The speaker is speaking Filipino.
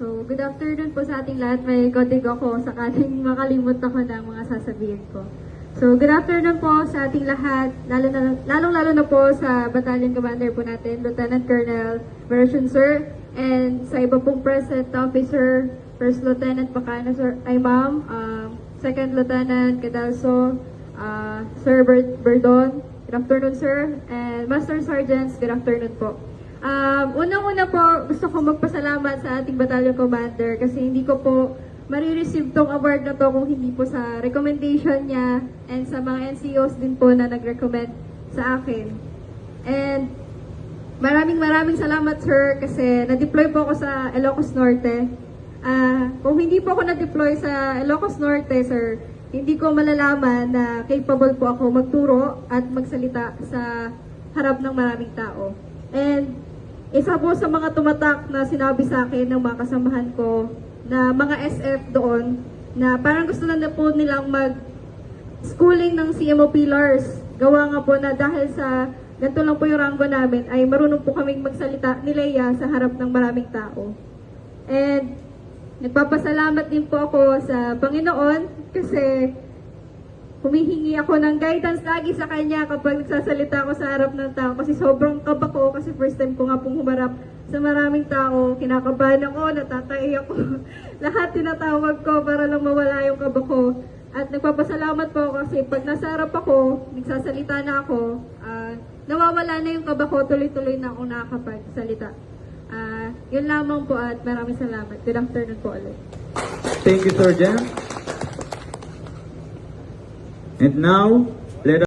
So, good afternoon po sa ating lahat. May kodig ako sakaling makalimot ako ng mga sasabihin ko. So, good afternoon po sa ating lahat, lalong-lalo na po sa Battalion Commander po natin, Lieutenant Colonel Version Sir, and sa iba pong present officer, First Lieutenant Bacana Sir, ay Ma'am, Second Lieutenant Cadalso, Sir Berdon, good afternoon sir, and Master Sergeants, good afternoon po. Unang-una po, gusto ko magpasalamat sa ating Battalion Commander kasi hindi ko po marireceive tong award na to kung hindi po sa recommendation niya and sa mga NCOs din po na nag-recommend sa akin. And maraming salamat sir kasi na-deploy po ako sa Ilocos Norte. Kung hindi po ako na-deploy sa Ilocos Norte sir, hindi ko malalaman na capable po ako magturo at magsalita sa harap ng maraming tao. And isa po sa mga tumatak na sinabi sa akin ng mga kasamahan ko na mga SF doon na parang gusto na po nilang mag-schooling ng CMO pillars. Gawa nga po na dahil sa ganito lang po yung ranggo namin ay marunong po kaming magsalita ni Leia sa harap ng maraming tao. And nagpapasalamat din po ako sa Panginoon kasi humihingi ako ng guidance lagi sa kanya kapag nagsasalita ako sa harap ng tao kasi sobrang kaba ko kasi first time ko nga pong humarap sa maraming tao, kinakabahan ako, natatay ako. Lahat tinatawag ko para lang mawala yung kaba ko. At nagpapasalamat po kasi pag nasa harap ako, nagsasalita na ako, nawawala na yung kaba ko, tuloy-tuloy na ako nakakapagsalita. Yun lamang po at maraming salamat. Good afternoon po ulit. Thank you, Sergeant. And now,